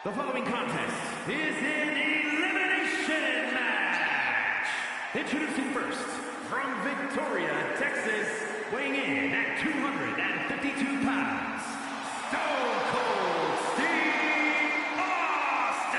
The following contest is an elimination match. Introducing first, from Victoria, Texas, weighing in at 252 pounds, Stone Cold Steve Austin!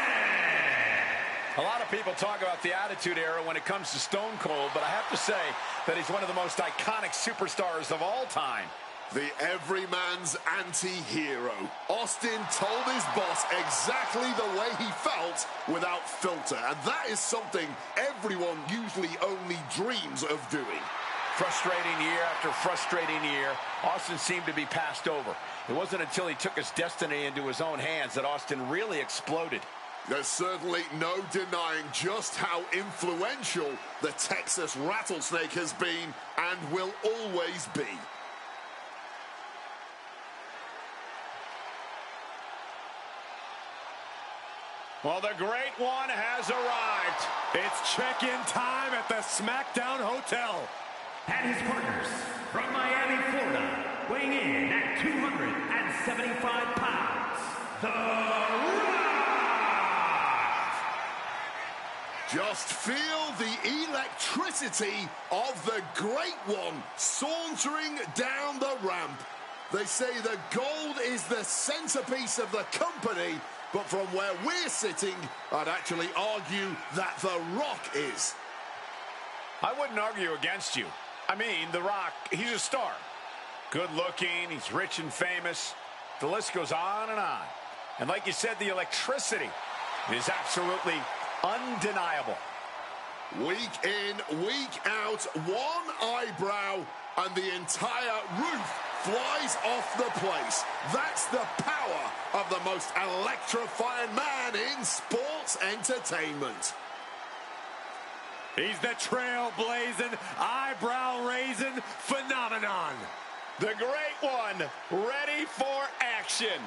A lot of people talk about the Attitude Era when it comes to Stone Cold, but I have to say that he's one of the most iconic superstars of all time. The everyman's anti-hero. Austin told his boss exactly the way he felt without filter, and that is something everyone usually only dreams of doing. Frustrating year after frustrating year, Austin seemed to be passed over. It wasn't until he took his destiny into his own hands that Austin really exploded. There's certainly no denying just how influential the Texas Rattlesnake has been and will always be. Well, the Great One has arrived. It's check-in time at the SmackDown Hotel. And his partners, from Miami, Florida, weighing in at 275 pounds, The Rock! Just feel the electricity of the Great One sauntering down the ramp. They say the gold is the centerpiece of the company, but from where we're sitting, I'd actually argue that The Rock is. I wouldn't argue against you. I mean, The Rock, he's a star. Good looking, he's rich and famous. The list goes on and on. And like you said, the electricity is absolutely undeniable. Week in, week out, one eyebrow, and the entire roof flies off the place. That's the power of the most electrifying man in sports entertainment. He's the trailblazing, eyebrow-raising phenomenon. The Great One, ready for action.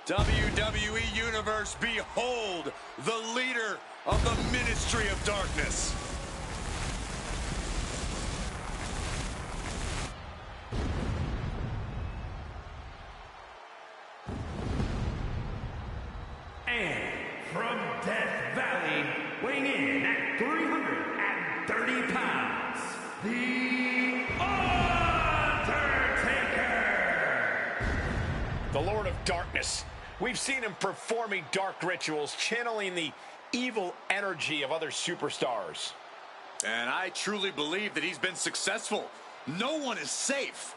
WWE Universe, behold the leader of the Ministry of Darkness. And from Death Valley, weighing in at 330 pounds, The Undertaker! The Lord of Darkness. We've seen him performing dark rituals, channeling the evil energy of other superstars. And I truly believe that he's been successful. No one is safe.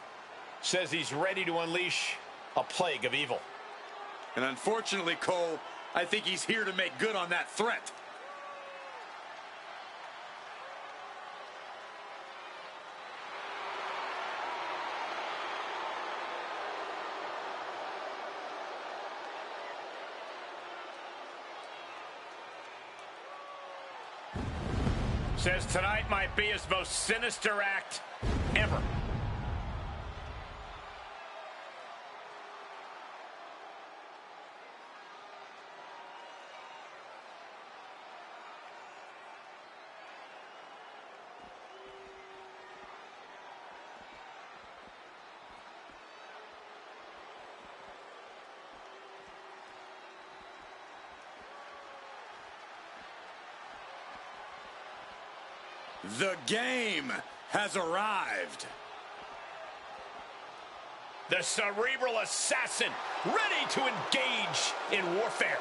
Says he's ready to unleash a plague of evil. And unfortunately, Cole, I think he's here to make good on that threat. Says tonight might be his most sinister act ever. The game has arrived. The cerebral assassin, ready to engage in warfare.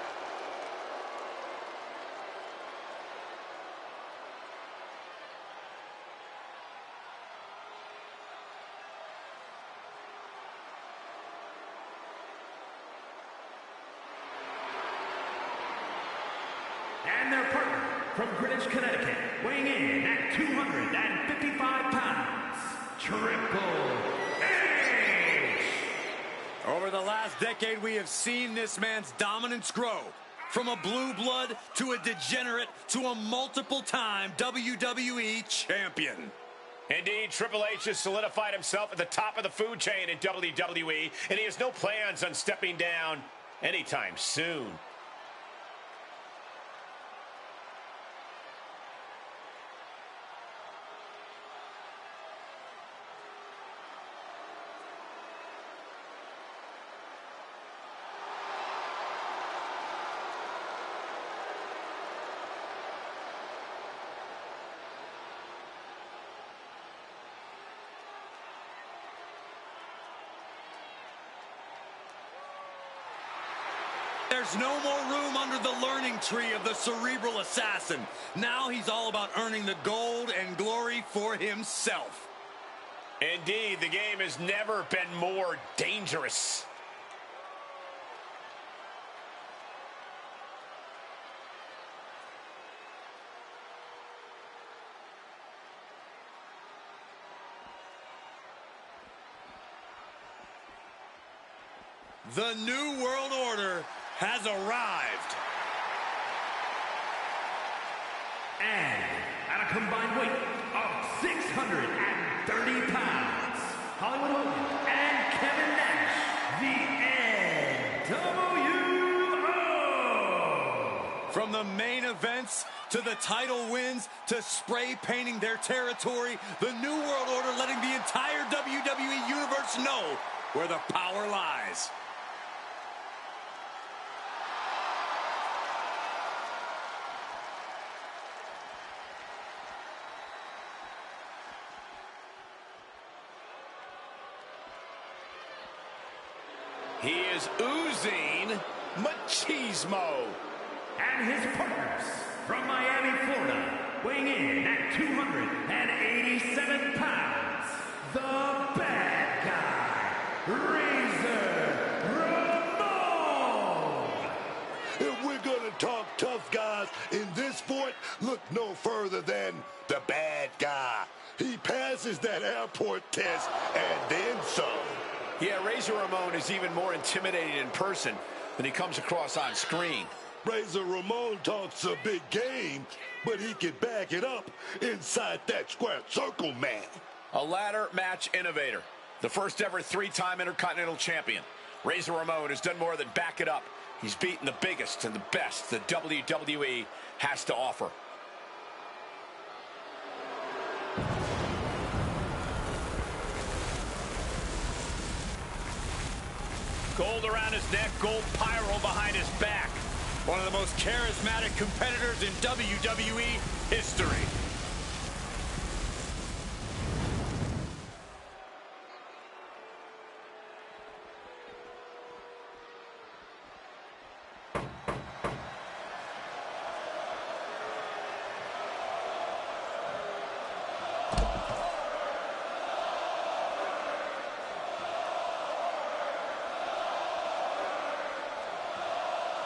And their partner, from Greenwich, Connecticut, weighing in at 255 pounds, Triple H! Over the the last decade, we have seen this man's dominance grow. From a blue blood to a degenerate to a multiple-time WWE champion. Indeed, Triple H has solidified himself at the top of the food chain in WWE, and he has no plans on stepping down anytime soon. There's no more room under the learning tree of the cerebral assassin. Now he's all about earning the gold and glory for himself. Indeed, the game has never been more dangerous. The New World Order has arrived. And at a combined weight of 630 pounds, Hollywood Hogan and Kevin Nash, the NWO. From the main events to the title wins to spray painting their territory, the New World Order letting the entire WWE Universe know where the power lies. He is oozing machismo. And his partners from Miami, Florida, weighing in at 287 pounds, the bad guy, Razor Ramon. If we're gonna talk tough guys in this sport, look no further than the bad guy. He passes that airport test and then some. Yeah, Razor Ramon is even more intimidating in person than he comes across on screen. Razor Ramon talks a big game, but he can back it up inside that square circle, man. A ladder match innovator. The first ever three-time Intercontinental Champion. Razor Ramon has done more than back it up. He's beaten the biggest and the best the WWE has to offer. Gold around his neck, gold pyro behind his back. One of the most charismatic competitors in WWE history.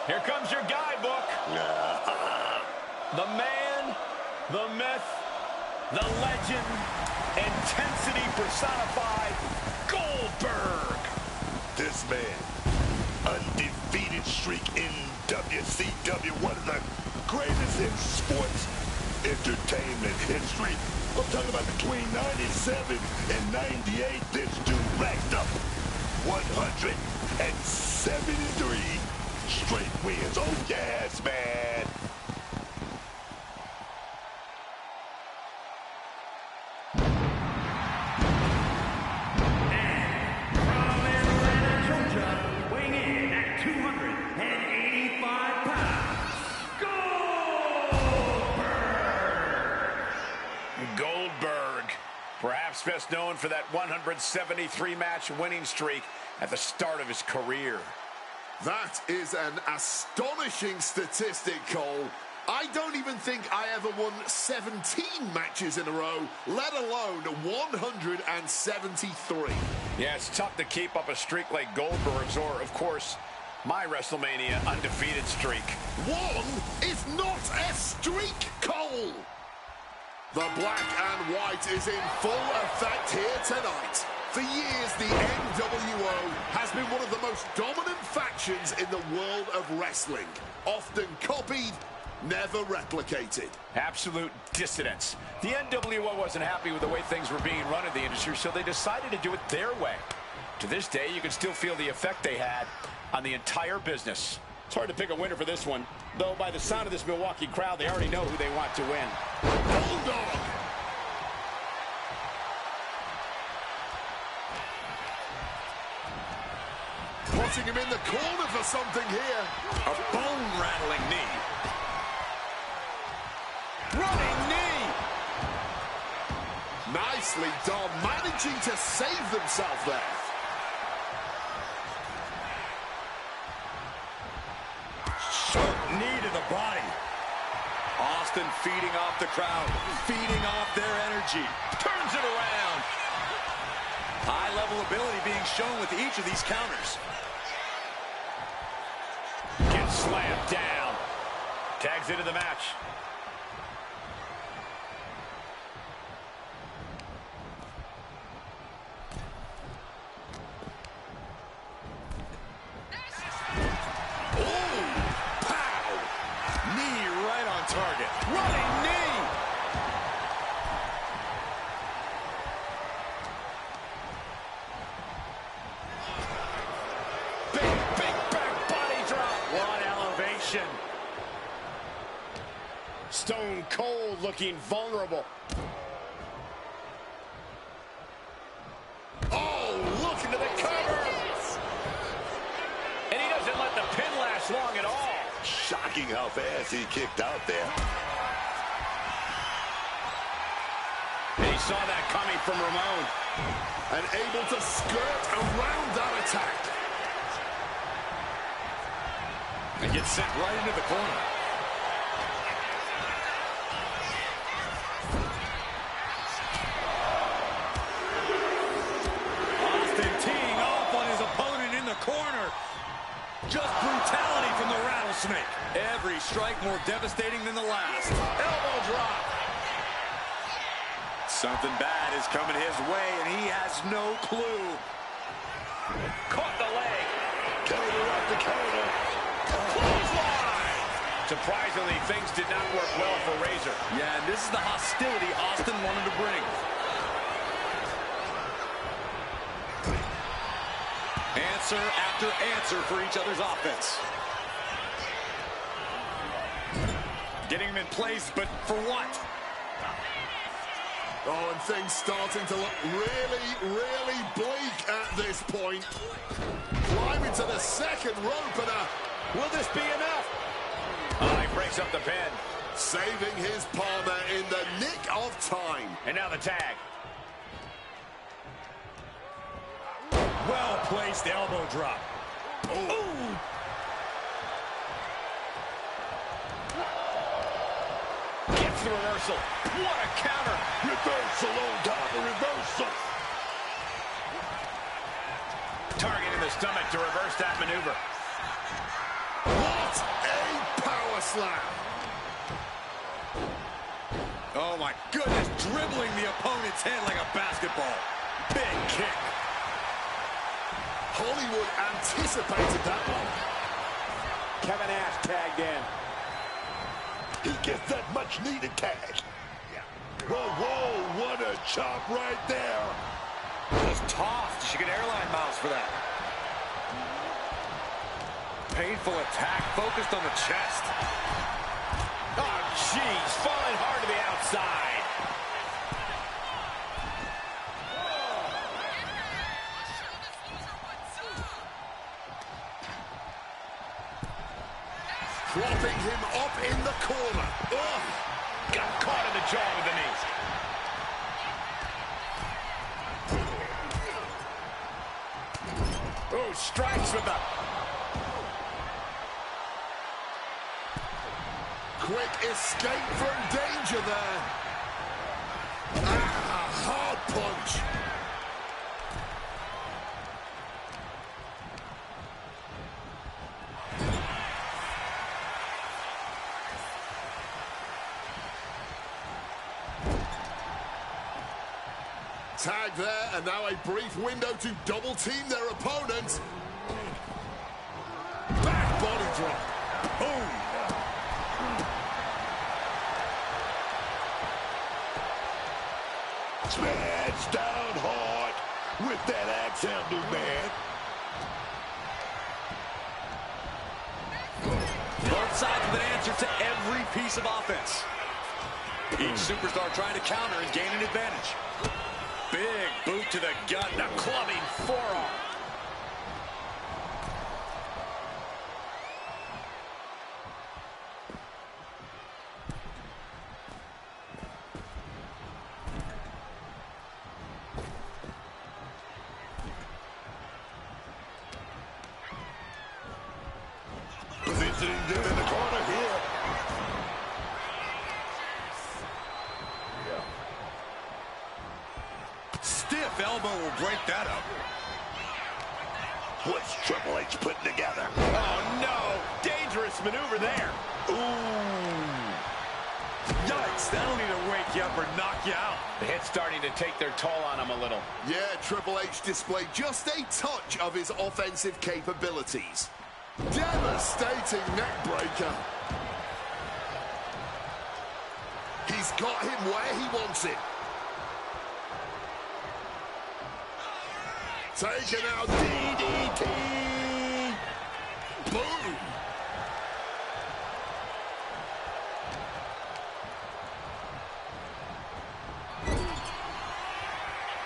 Here comes your guidebook. The man, the myth, the legend, intensity personified, Goldberg. This man, undefeated streak in WCW, one of the greatest in sports entertainment history. I'm talking about between 97 and 98, this dude racked up 173 straight wins. Oh, yes, man. And from Atlanta, Georgia, weighing in at 285 pounds, Goldberg! Goldberg, perhaps best known for that 173-match winning streak at the start of his career. That is an astonishing statistic, Cole. I don't even think I ever won 17 matches in a row, let alone 173. Yeah, it's tough to keep up a streak like Goldberg's or, of course, my WrestleMania undefeated streak. One is not a streak, Cole. The black and white is in full effect here tonight. For years, the NWO has been one of the most dominant factions in the world of wrestling. Often copied, never replicated. Absolute dissidence. The NWO wasn't happy with the way things were being run in the industry, so they decided to do it their way. To this day, you can still feel the effect they had on the entire business. It's hard to pick a winner for this one, though by the sound of this Milwaukee crowd, they already know who they want to win. Bulldog! Putting him in the corner for something here. A bone-rattling knee. Running knee. Nicely done, managing to save themselves there. Sharp knee to the body. Austin feeding off the crowd, feeding off their energy. Turns it around. High-level ability being shown with each of these counters. Gets slammed down. Tags into the match. Target. Running knee. Big back body drop. What elevation. Stone Cold looking vulnerable. Oh, look into the cover. And he doesn't let the pin last long at all. Shocking how fast he kicked out there. He saw that coming from Ramon. And able to skirt around that attack. And gets sent right into the corner. Austin teeing off on his opponent in the corner. Just brutality from the rattlesnake. Every strike more devastating than the last. Elbow drop. Something bad is coming his way, and he has no clue. Caught the leg. Counter up the counter. Clothesline. Surprisingly, things did not work well for Razor. Yeah, and this is the hostility Austin wanted to bring. Answer after answer for each other's offense. Getting him in place, but for what? Oh, and things starting to look really, really bleak at this point. Climbing to the second rope, and will this be enough? Oh, he breaks up the pin. Saving his partner in the nick of time. And now the tag. Well-placed elbow drop. Oh. Gets the reversal. What a counter. Reversal, oh God, the reversal. Target in the stomach to reverse that maneuver. What a power slam. Oh my goodness, dribbling the opponent's head like a basketball. Big kick. Hollywood anticipated that one. Kevin Nash tagged in. He gets that much needed tag. Whoa, whoa, what a chop right there. Just tossed. She get airline miles for that. Painful attack focused on the chest. Oh, jeez. Falling hard to the outside. Propping him up in the corner. Ugh. Got caught in the jaw with the knee. Oh, strikes with the... Quick escape from danger there. Ah, hard punch. Tag there, and now a brief window to double team their opponent. Back body drop. Boom. Smash down hard with that axe handle, man. Both sides with an answer to every piece of offense. Each superstar trying to counter and gain an advantage. Big boot to the gut, and a clubbing forearm. Positioning them in the corner here. Stiff elbow will break that up. What's Triple H putting together? Oh, no. Dangerous maneuver there. Ooh. Yikes, that'll either wake you up or knock you out. The hit's starting to take their toll on him a little. Yeah, Triple H displayed just a touch of his offensive capabilities. Devastating neckbreaker. He's got him where he wants it. Taken out, DDT. Boom.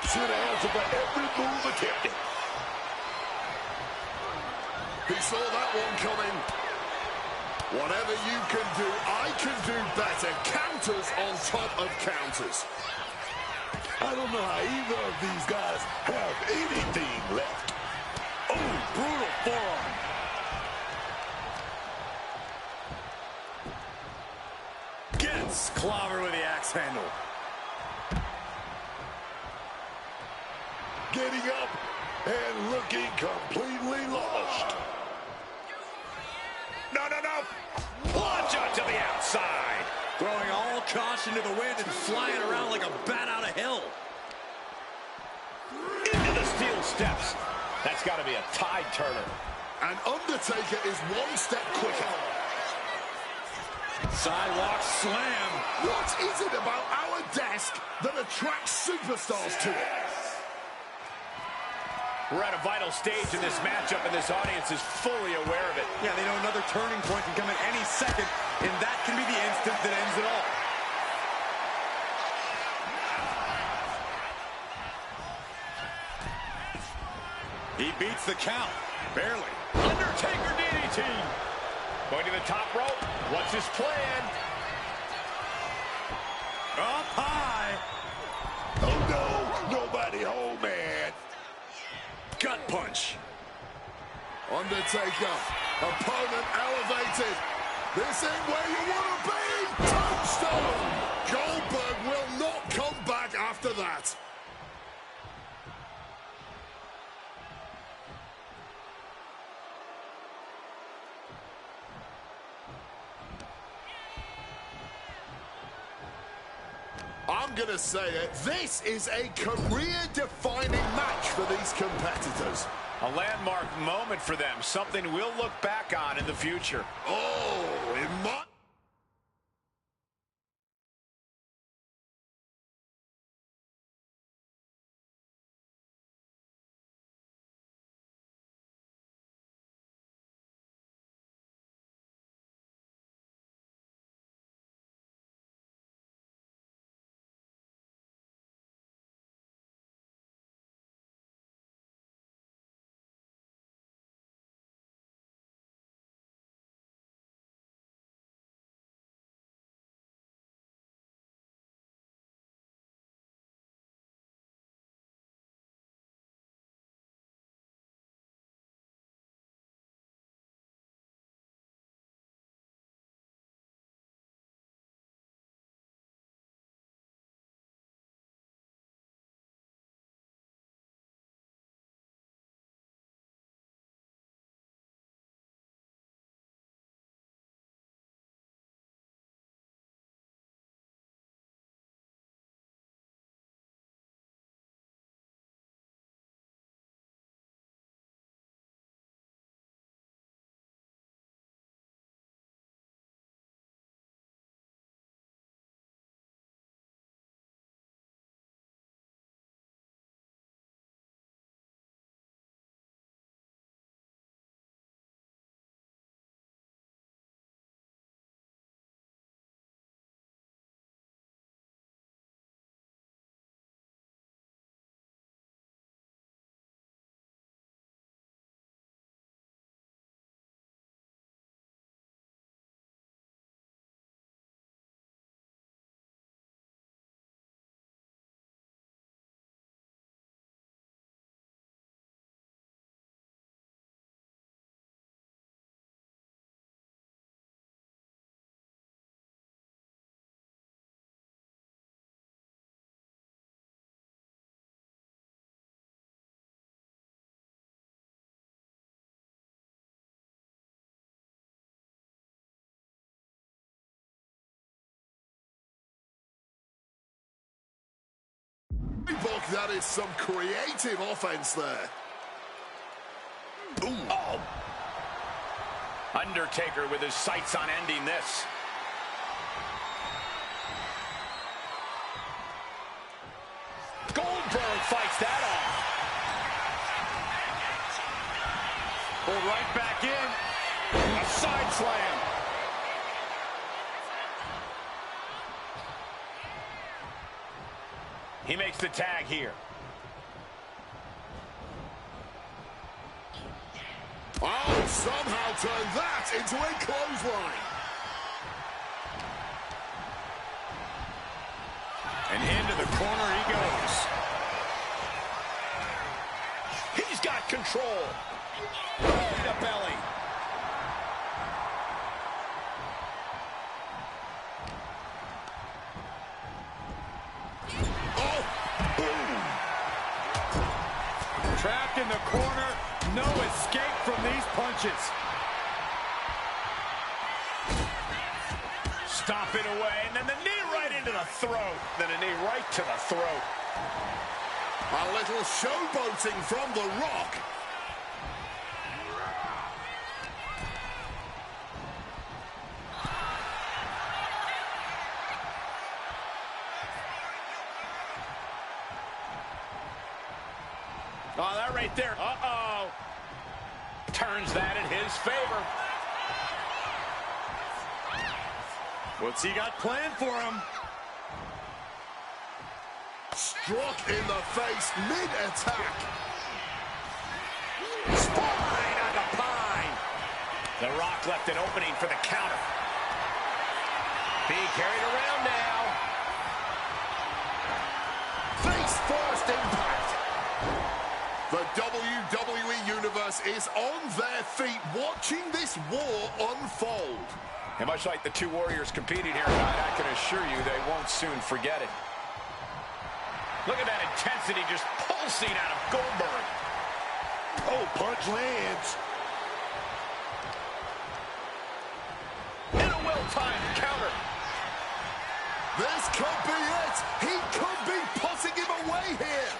Should answer for every move attempted. He saw that one coming. Whatever you can do, I can do better. Counters on top of counters. I don't know how either of these guys have anything left. Oh, brutal forearm. Gets clobbered with the axe handle. Getting up and looking completely lost. No. Plunge out to the outside. Throwing all caution to the wind and flying around like a bat out of hell. Into the steel steps. That's got to be a tide turner. And Undertaker is one step quicker. Sidewalk slam. What is it about our desk that attracts superstars to it? We're at a vital stage in this matchup, and this audience is fully aware of it. Yeah, they know another turning point can come at any second, and that can be the instant that ends it all. He beats the count. Barely. Undertaker DDT. Going to the top rope. What's his plan? Up high. Oh no, nobody home, man. Gut punch. Undertaker, opponent elevated. This ain't where you want to be. Tombstone. Goldberg will not come back after that. I'm going to say it. This is a career-defining match for these competitors. A landmark moment for them. Something we'll look back on in the future. Oh, it might... that is some creative offense there. Ooh. Oh. Undertaker with his sights on ending this. Goldberg fights that off. Pulled right back in. A side slam. He makes the tag here. Oh, somehow turned that into a clothesline. And into the corner he goes. He's got control. Belly to belly. Oh, boom. Trapped in the corner. No escape from these punches. Stomp it away, and then the knee right into the throat. Then a knee right to the throat. A little showboating from The Rock. Oh, that right there. Uh-oh. Turns that in his favor. What's he got planned for him? Struck in the face mid-attack. Spine on the pine. The Rock left an opening for the counter. Being carried around now. Face first impact. The WWE Universe is on their feet watching this war unfold. And much like the two warriors competing here tonight, I can assure you they won't soon forget it. Look at that intensity just pulsing out of Goldberg. Oh, punch lands. And a well-timed counter. This could be it. He could be putting him away here.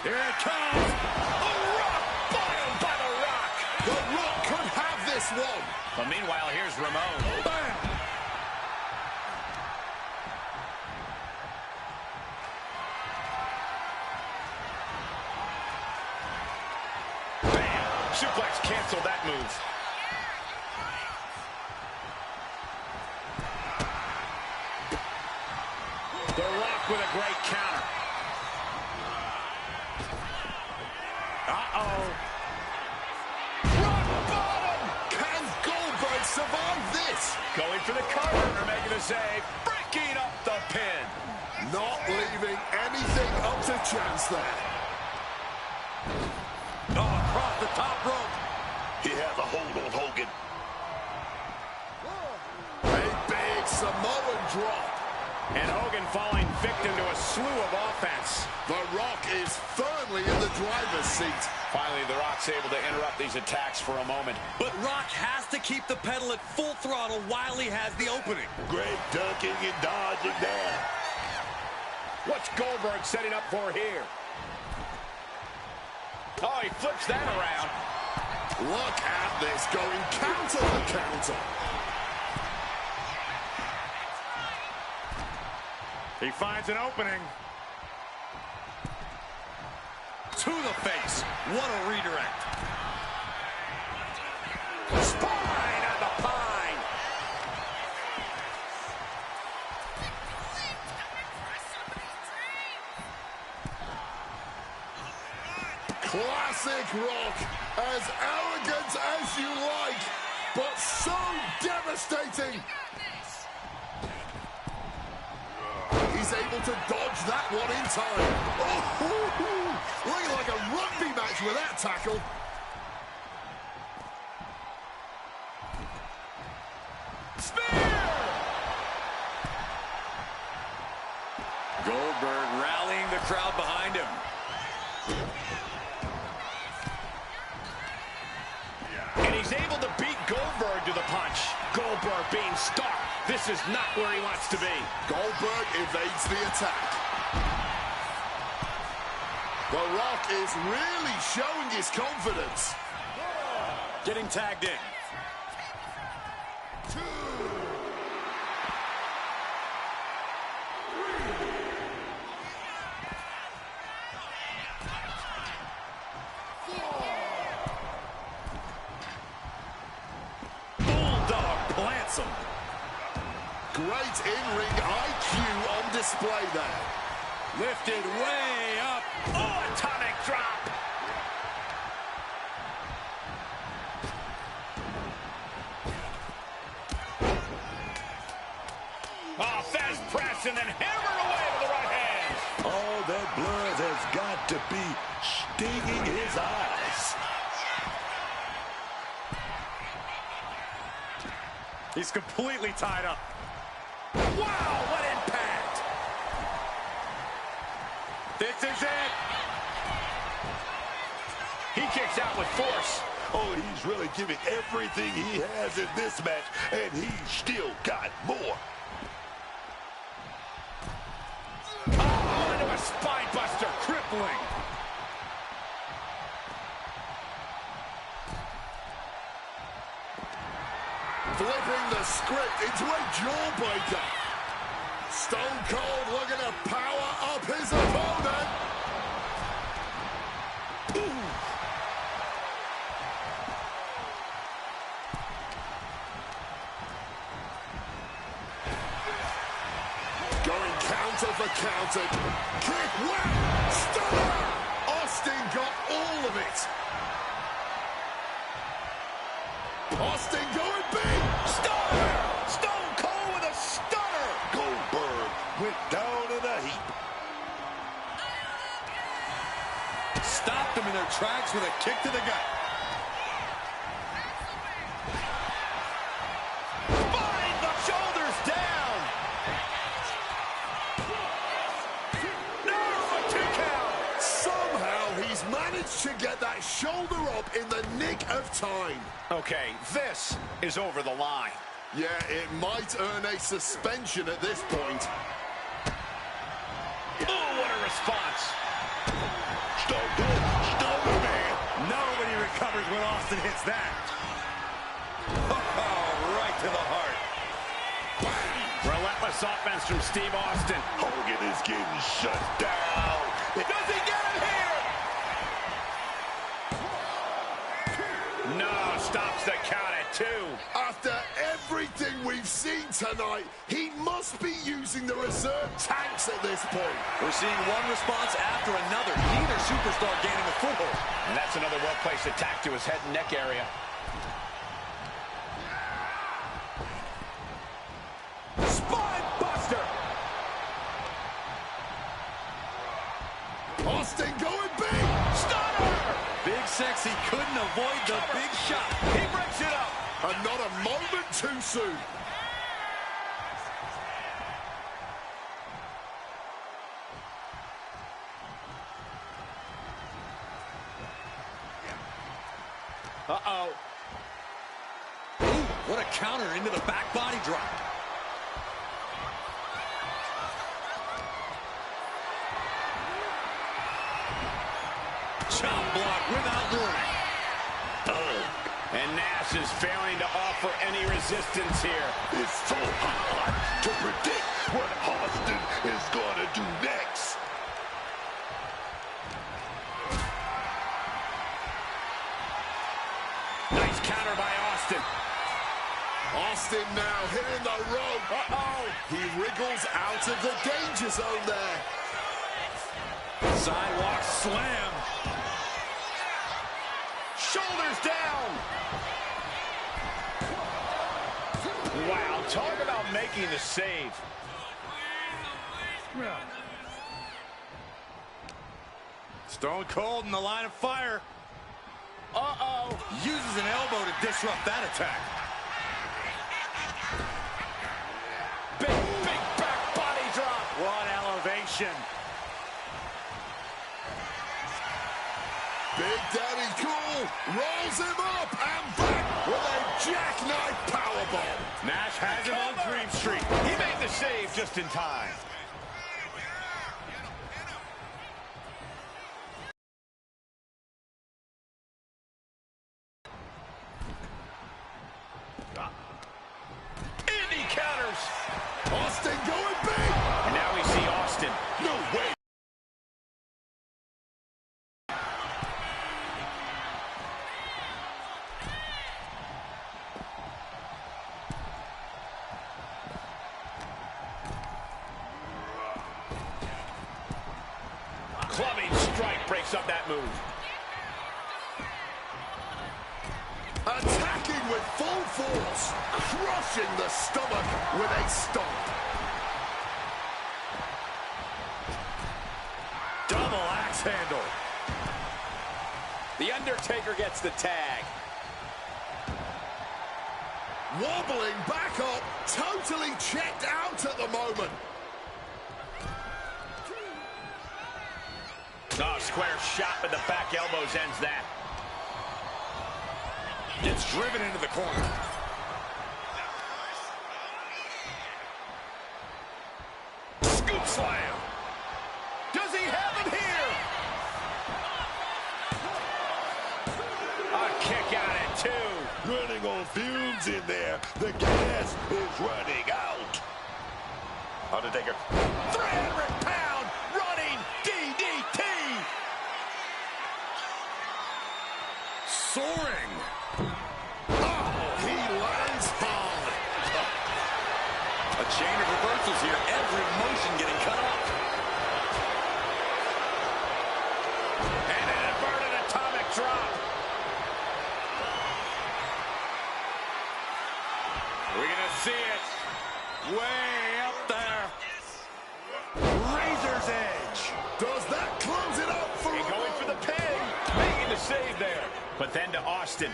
Here it comes. A rock bottom by The Rock. The Rock could have this one. But meanwhile, here's Ramon. Bam. Bam! Suplex canceled that move. The Rock with a great counter. Uh-oh. Rock bottom. Can Goldberg survive this? Going for the cover or making the save. Breaking up the pin. Not leaving anything up to chance there. Oh, across the top rope. He has a hold on Hogan. A big Samoan drop. And Hogan falling victim to a slew of offense. The Rock is firmly in the driver's seat. Finally, The Rock's able to interrupt these attacks for a moment. But Rock has to keep the pedal at full throttle while he has the opening. Great ducking and dodging there. What's Goldberg setting up for here? Oh, he flips that around. Look at this, going counter to counter. He finds an opening. To the face. What a redirect. Spine on the pine. Classic Rock. As arrogant as you like, but so devastating. He's able to dodge that one in time. Oh, looking like a rugby match with that tackle. Spear! Goldberg rallying the crowd behind him. And he's able to beat Goldberg to the punch. Goldberg being stuck. This is not where he wants to be. Goldberg evades the attack. The Rock is really showing his confidence. Getting tagged in. Bulldog plants him. Great in-ring IQ on display there. Lifted way up. Oh, atomic drop. Oh, fast press and then hammered away with the right hand. All that blood has got to be stinging his eyes. He's completely tied up. Wow, what impact! This is it! He kicks out with force. Oh, he's really giving everything he has in this match, and he's still got more. Oh, into a spine buster. Crippling. Flipping the script into a jawbreaker. Stone Cold looking to power up his opponent. Ooh. Going counter for counter. Kick, wham, stunner. Austin got all of it. Austin going big. Stunner! Stone Cold with a stunner! Goldberg went down in a heap. Stopped them in their tracks with a kick to the gut. Bind the shoulders down! No, a 2 count! Somehow he's managed to get that shoulder up in the nick of time. Okay, this is over the line. Yeah, it might earn a suspension at this point. Oh, what a response! Stone Cold, man. Nobody recovers when Austin hits that. Oh, right to the heart. Relentless offense from Steve Austin. Hogan is getting shut down. Does he get him here? No, stops the count at 2. After everything we've seen tonight, he must be using the reserve tanks at this point. We're seeing one response after another. Neither superstar gaining a foothold. And that's another well-placed attack to his head and neck area. Spine buster! Austin going big. Stunner! Big Sexy couldn't avoid the big shot. He breaks it up. And not a moment too soon. Uh-oh. Ooh, what a counter into the back body drop. Chop block without warning. And Nash is failing to offer any resistance here. It's so hard to predict what Austin is going to do next. Nice counter by Austin. Austin now hitting the rope. Uh-oh. He wriggles out of the danger zone there. Sidewalk slam. Shoulders down. Wow, talk about making the save. Stone Cold in the line of fire. Uh-oh. Uses an elbow to disrupt that attack. Big back body drop. What elevation. Big Daddy Cool rolls him up and back with a jackknife powerbomb. Nash has him on cream just in time. Indy counters. Austin going big. And now we see Austin. No way. Clubbing strike breaks up that move. Attacking with full force, crushing the stomach with a stomp. Double axe handle. The Undertaker gets the tag. Wobbling back up, totally checked out at the moment. Oh, square shot with the back elbows ends that. Gets driven into the corner. Scoop slam. Does he have it here? A kick out at 2. Running on fumes in there. The gas is running out. Undertaker. 300-pound running DDT. Soaring. He lands hard. A chain of reversals here. Every motion getting cut off. And an inverted atomic drop. We're going to see it way up there. Razor's edge. Does that close it up for And going for the pin. Making the save there. But then to Austin.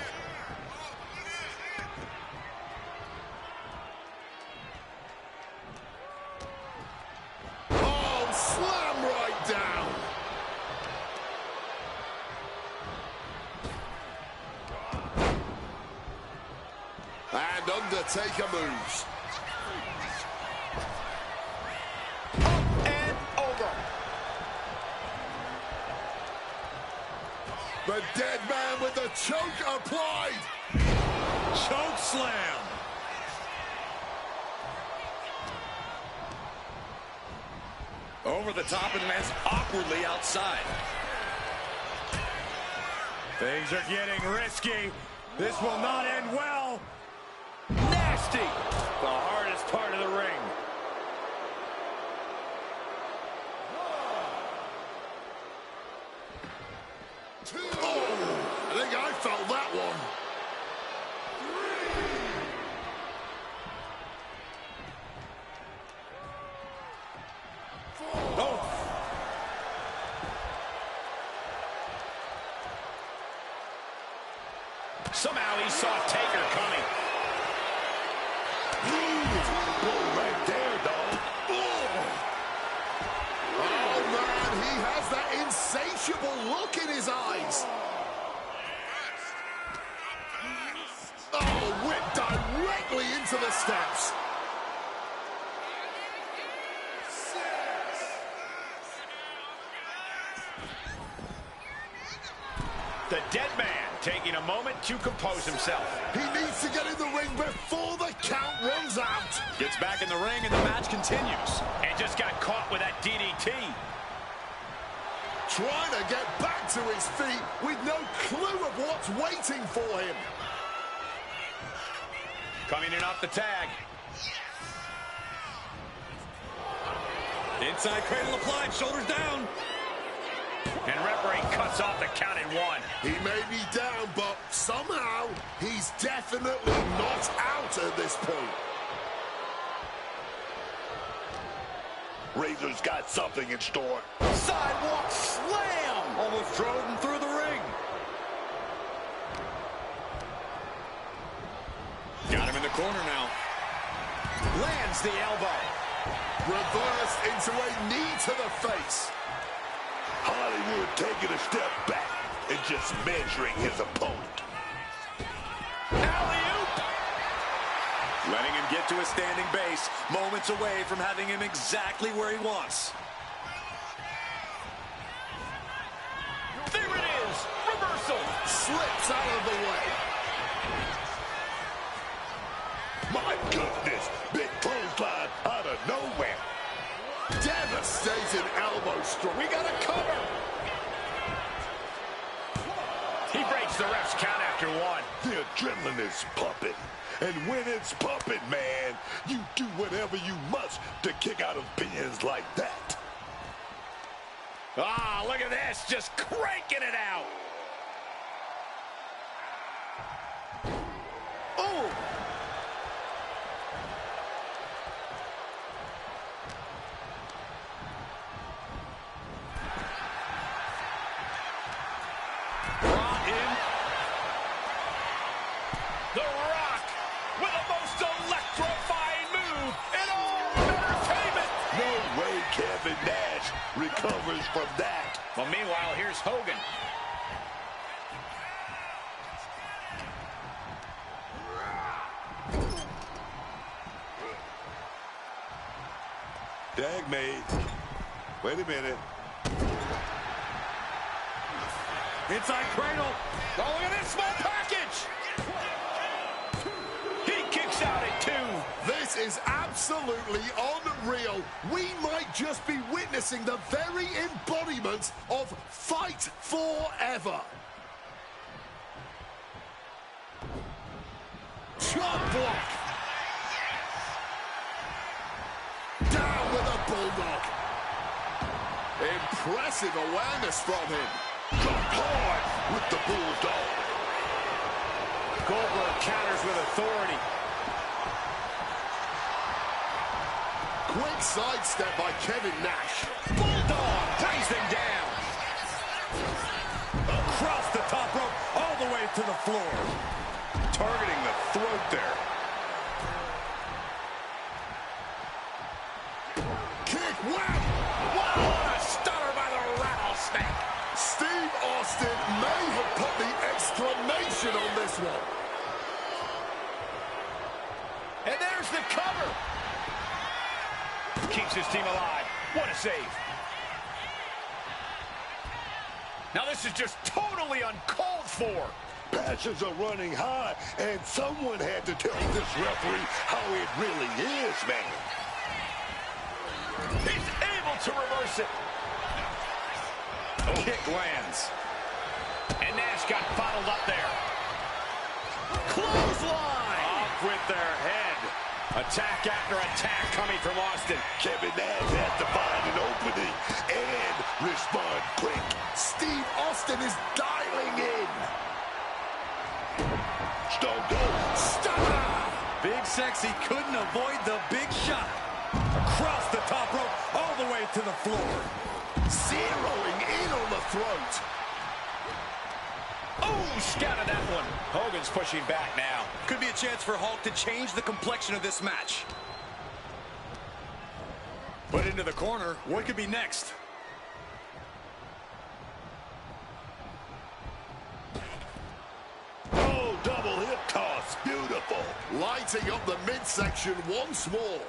Oh, slam right down. And Undertaker moves. Up and over. The dead man with the choke applied. Choke slam. Over the top and lands awkwardly outside. Things are getting risky. This will not end well. Nasty. The hardest part of the ring. Oh, I think I felt that one. Oh. Somehow he saw Taker coming. Bull right there, dog. Oh, man, he has that insatiable look in his eyes. Oh, whipped directly into the steps. The dead man taking a moment to compose himself. He needs to get in the ring before the count runs out. Gets back in the ring and the match continues. And just got caught with that DDT. Trying to get back to his feet with no clue of what's waiting for him. Coming in off the tag. Inside cradle applied, shoulders down. And referee cuts off the count at 1. He may be down, but somehow he's definitely not out at this point. Razor's got something in store. Sidewalk slam. Almost drove him through the ring. Got him in the corner now. Lands the elbow. Reversed into a knee to the face. Hollywood taking a step back and just measuring his opponent. Alley-oop. Letting him get to a standing base, moments away from having him exactly where he wants. There it is! Reversal! Slips out of the way. My goodness, big clothesline out of nowhere. Devastating elbow strike. We got a cover! He breaks the ref's count after one. The adrenaline is pumping. And when it's pumping, man, you do whatever you must to kick out of pins like that. Ah, look at this, just cranking it out. Oh! Brought in. The Rock with the most electrifying move in all of entertainment. No way Kevin Nash recovers from that. Well, meanwhile, here's Hogan. Tag made. Wait a minute. Inside cradle. Oh, look at this small package. He kicks out at 2. This is absolutely unreal. We might just be witnessing the very embodiment of Fight Forever. Chop block. Down with a bulldog. Impressive awareness from him. Drop hard with the bulldog. Goldberg counters with authority. Quick sidestep by Kevin Nash. Bulldog brings him down. Across the top rope, all the way to the floor. Targeting the throat there. Kick, wham! Wow, what a stunner by the rattlesnake. Steve Austin may have put the exclamation on this one. And there's the cover. Keeps his team alive. What a save. Now this is just totally uncalled for. Passions are running high, and someone had to tell this referee how it really is, man. He's able to reverse it. Kick lands. And Nash got bottled up there. Clothesline! Off with their head. Attack after attack coming from Austin. Kevin Nash had to find an opening and respond quick. Steve Austin is dialing in. Stone Cold Stunner! Big Sexy couldn't avoid the big shot. Across the top rope, all the way to the floor. Zeroing in on the throat. Oh, scouted that one. Hogan's pushing back now. Could be a chance for Hulk to change the complexion of this match. Put into the corner. What could be next? Oh, double hip toss. Beautiful. Lighting up the midsection once more.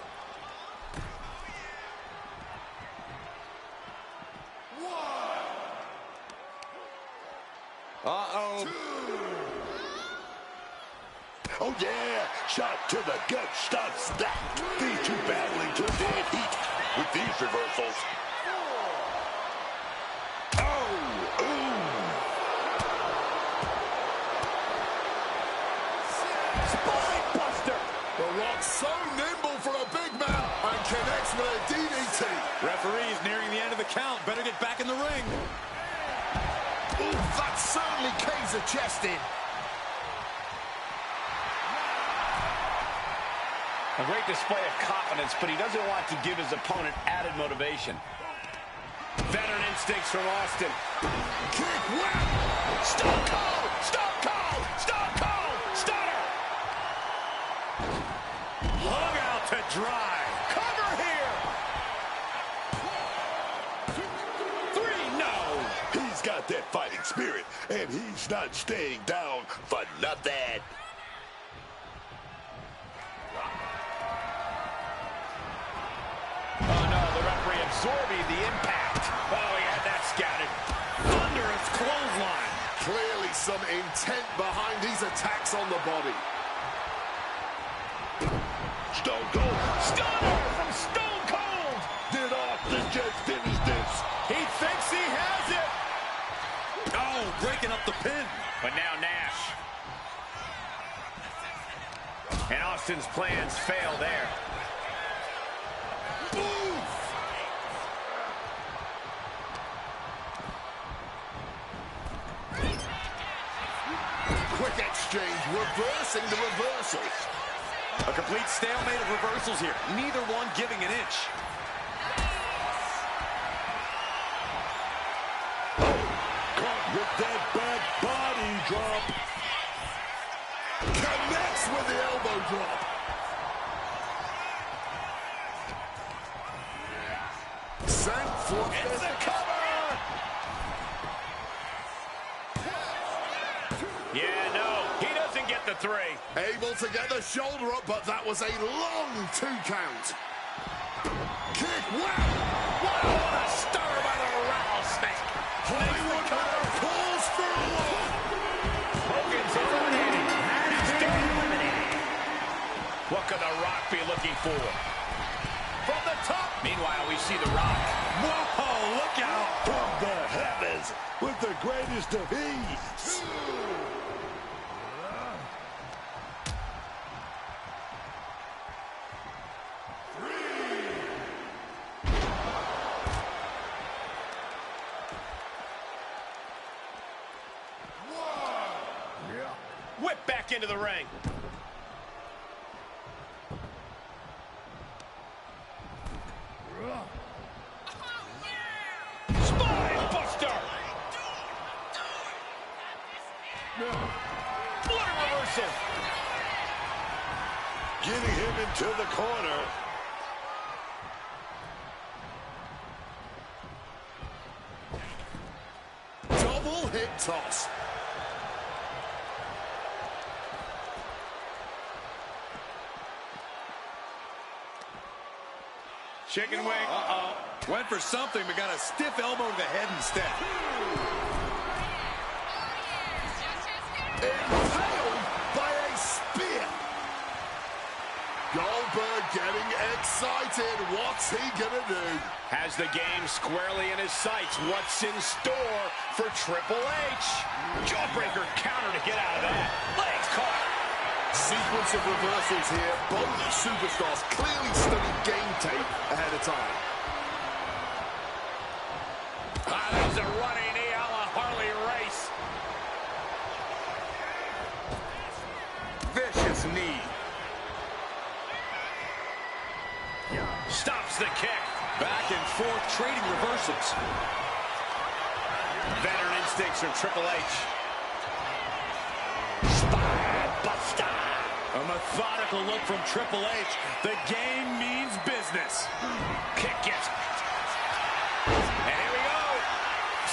Uh-oh. Oh, yeah. Shot to the gut stops that. These two battling to dead heat with these reversals. Oh, ooh. Spine buster. The Rock so nimble for a big man and connects with a DDT. Referee's nearing the end of the count. Better get back in the ring. Ooh, that certainly caves a chest in. A great display of confidence, but he doesn't want to give his opponent added motivation. Veteran instincts from Austin. Kick, wham! Stone Cold! Stone Cold! Stone Cold! Stunner! Hung out to dry. Cover here! 3, no! He's got that fighting spirit, and he's not staying down for nothing. some intent behind these attacks on the body. Stone Cold. Stunner from Stone Cold. Did Austin just finish this? He thinks he has it. Oh, breaking up the pin. But now Nash. And Austin's plans fail there. Quick exchange, reversing the reversal. A complete stalemate of reversals here. Neither one giving an inch. Caught with that back body drop. Connects with the elbow drop. Sent for It's a cover. Yeah, no, he doesn't get the 3. Able to get the shoulder up, but that was a long 2 count. Kick, wow! What a stir by the rattlesnake. Hollywood pulls for a look. Hogan's eliminated. He's done. What could The Rock be looking for? From the top. Meanwhile, we see The Rock. Whoa, look out. From the heavens with the greatest of ease. Whip back into the ring. Spine buster. Blood reversal. Getting him into the corner. Double hip toss. Chicken wing. Uh-oh. Went for something, but got a stiff elbow to the head instead. Impaled by a spear. Goldberg getting excited. What's he gonna do? Has the game squarely in his sights. What's in store for Triple H? Jawbreaker counter to get out of that. Legs caught. Sequence of reversals here. Both superstars clearly studied game tape ahead of time. There's a running knee a la Harley Race. Vicious knee. Stops the kick. Back and forth, trading reversals. Veteran instincts from Triple H. Spine buster. A methodical look from Triple H. The game means business. Kick gets. And here we go.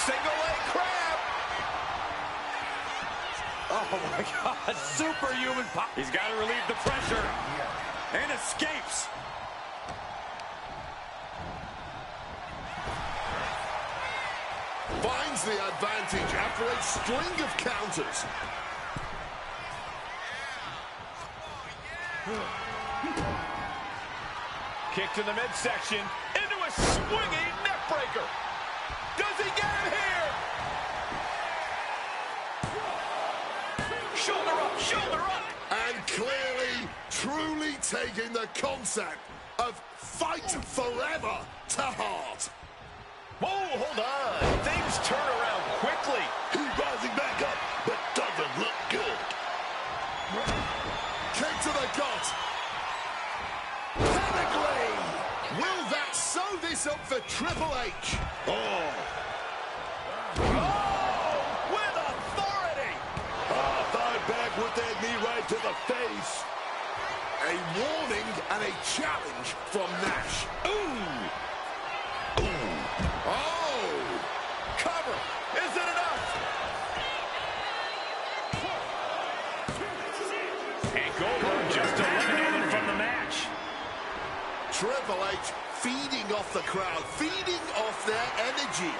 Single leg crab. Oh my God, superhuman pop. He's got to relieve the pressure. And escapes. Finds the advantage after a string of counters. Kick to the midsection. Into a swinging neckbreaker. Does he get him here? Shoulder up, shoulder up. And clearly, truly taking the concept of fight forever to heart. Whoa, hold on. Things turn around quickly. He's rising back up, but doesn't look good. Kick to the gut. Pedigree. Will that sew this up for Triple H? Oh, With authority. thigh back with that knee right to the face. A warning and a challenge from Nash. Oh! Cover. Is it enough? And Goldberg just eliminated from the match. Triple H feeding off the crowd, feeding off their energy.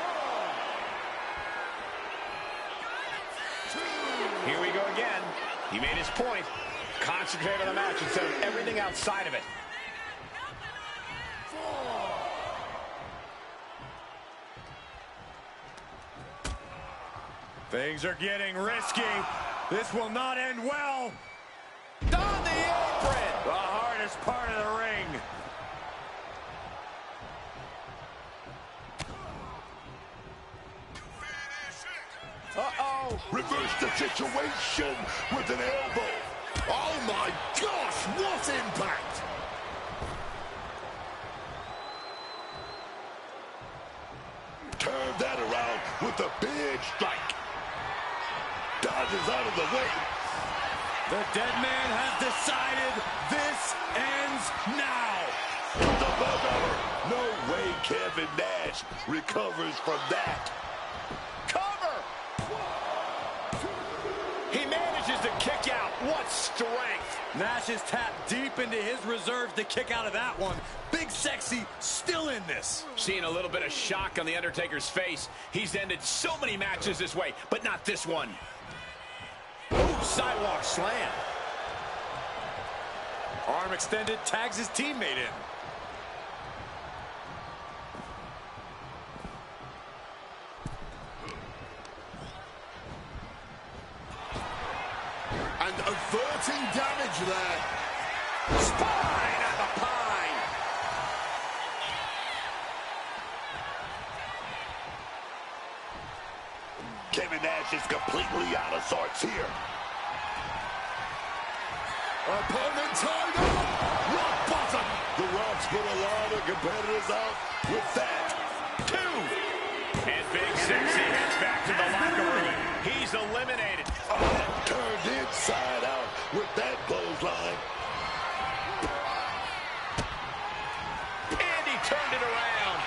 He made his point. Concentrate on the match instead of everything outside of it. Things are getting risky. This will not end well. On the apron. The hardest part of the ring. Uh-oh. Reverse the situation with an elbow. Oh my gosh, what impact! Turn that around with a big strike. Dodges out of the way. The dead man has decided this ends now. The buzz over. No way Kevin Nash recovers from that. Cover. He manages to kick out. What strength. Nash is tapped deep into his reserves to kick out of that one. Big Sexy still in this. Seeing a little bit of shock on the Undertaker's face. He's ended so many matches this way, but not this one. Ooh, sidewalk slam. Arm extended, tags his teammate in. And averting damage there. Spine on the pine. Kevin Nash is completely out of sorts here. Opponent tied up. Rock bottom. The Rock's put a lot of competitors out with that. 2. And Big Sexy heads back to the locker room. He's eliminated. Turned inside out with that clothesline. And he turned it around.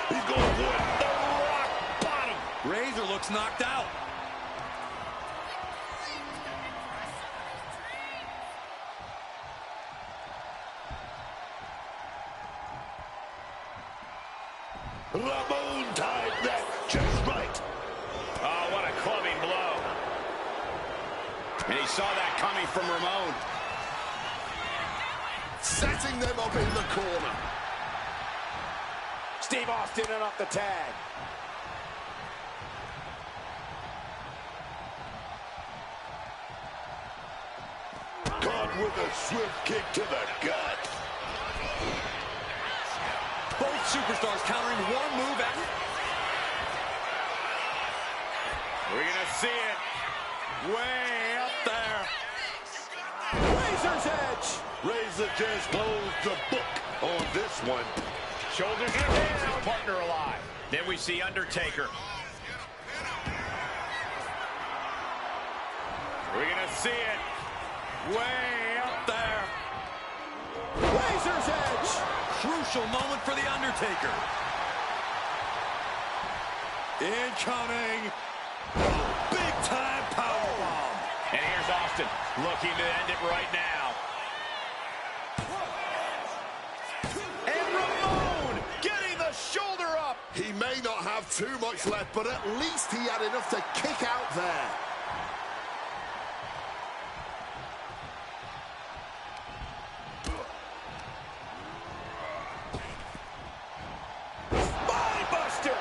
He's going for it. The rock bottom. Razor looks knocked out. Ramon tied that just right. Oh, what a clubbing blow. And he saw that coming from Ramon. Setting them up in the corner. Steve Austin in off the tag. Caught with a swift kick to the gut. Both superstars countering one move after. We're going to see it. Way up there. Razor's edge. Razor just closed the book on this one. Shoulders are down. His partner alive. Then we see Undertaker. We're going to see it. Way up there. Razor's edge. Crucial moment for The Undertaker. Incoming. Big time powerbomb. And here's Austin looking to end it right now. And Ramon getting the shoulder up. He may not have too much left, but at least he had enough to kick out there. Spinebuster.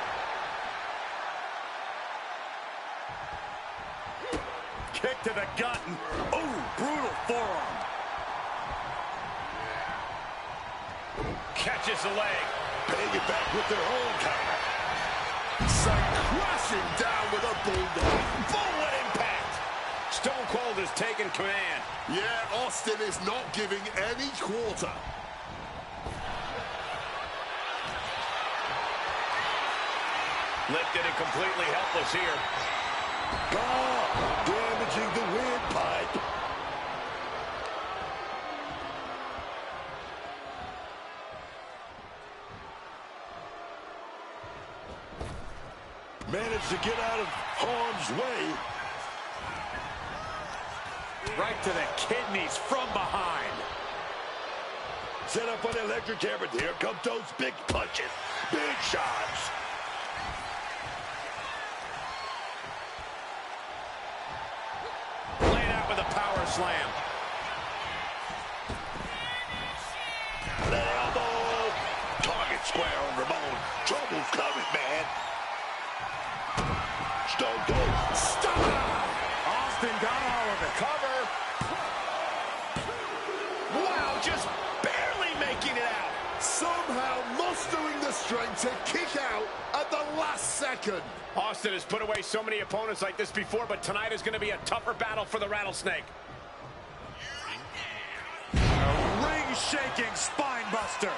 Kick to the gut. And, oh, brutal forearm. Catches the leg. Paying it back with their own counter. Sent crashing down with a bulldog. Bullet impact. Stone Cold has taken command. Yeah, Austin is not giving any quarter. Lifted and completely helpless here. Damaging the windpipe. Managed to get out of harm's way. Right to the kidneys from behind. Set up on the electric hammer. Here come those big punches. Big shots. out with a power slam. The elbow. Target square on Ramon. Trouble's coming, man. Stone Cold. Stunner. Austin got all of it. Cover. Wow, just barely making it out. Somehow mustering the strength to kick out at the last second. Austin has put away so many opponents like this before, but tonight is going to be a tougher battle for the Rattlesnake. A ring-shaking spine buster.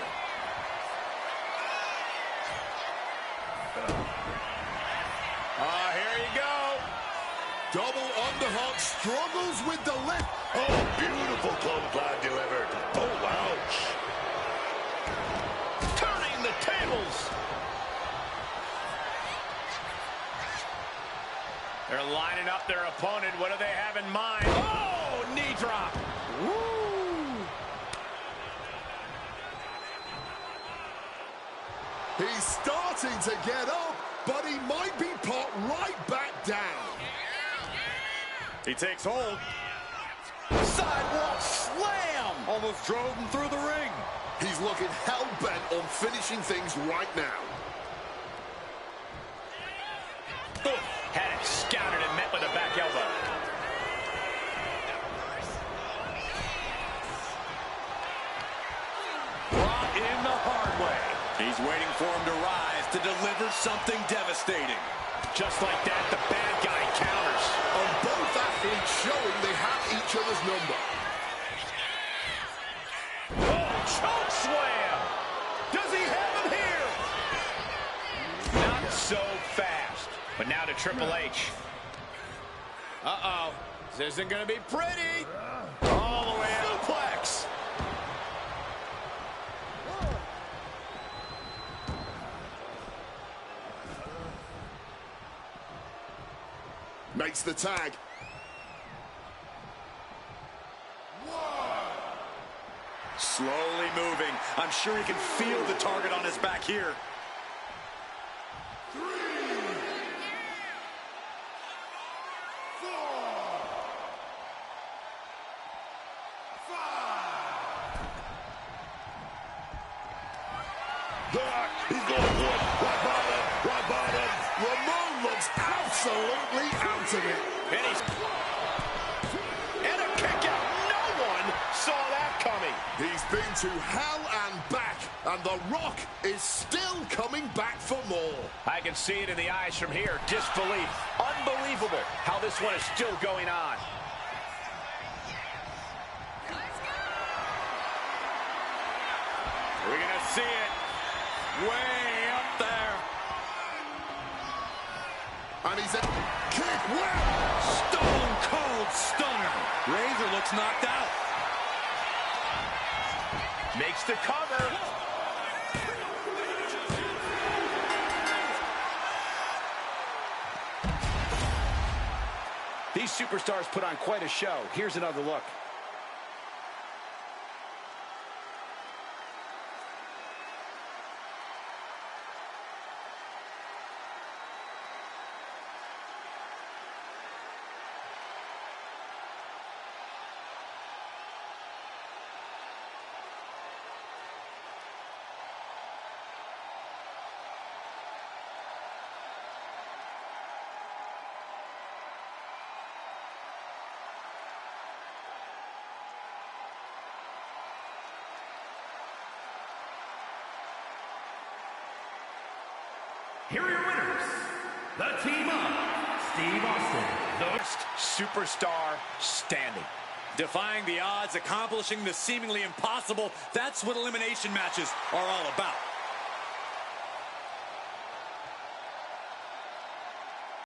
Here you go. Double underhook, struggles with the lift. Oh, beautiful clothesline delivered. Oh, ouch. Turning the tables. They're lining up their opponent. What do they have in mind? Oh, knee drop. Woo! He's starting to get up, but he might be put right back down. He takes hold. Sidewalk slam! Almost drove him through the ring. He's looking hell-bent on finishing things right now. Had it scouted and met with a back elbow. Brought in the hard way. He's waiting for him to rise to deliver something devastating. Just like that, the bad guy counters. And both athletes showing they have each other's number. Oh, choke slam! Does he have him here? Not so fast. But now to Triple H. Uh-oh. This isn't going to be pretty. All the way out. Suplex. Makes the tag. Slowly moving. I'm sure he can feel the target on his back here. 3, 4, 5. He's going for it. Right bottom. Right bottom. Ramon looks absolutely out of it. And a kick out. No one saw that coming. He's been to hell and back, and The Rock is still coming back for more. I can see it in the eyes from here. Disbelief. Unbelievable how this one is still going on. We're going to see it way up there. And he's a kick. Well, Stone Cold Stunner. Razor looks knocked out. Makes the cover. These superstars put on quite a show. Here's another look. Here are your winners, the team of Steve Austin, the Best superstar standing. Defying the odds, accomplishing the seemingly impossible. That's what elimination matches are all about.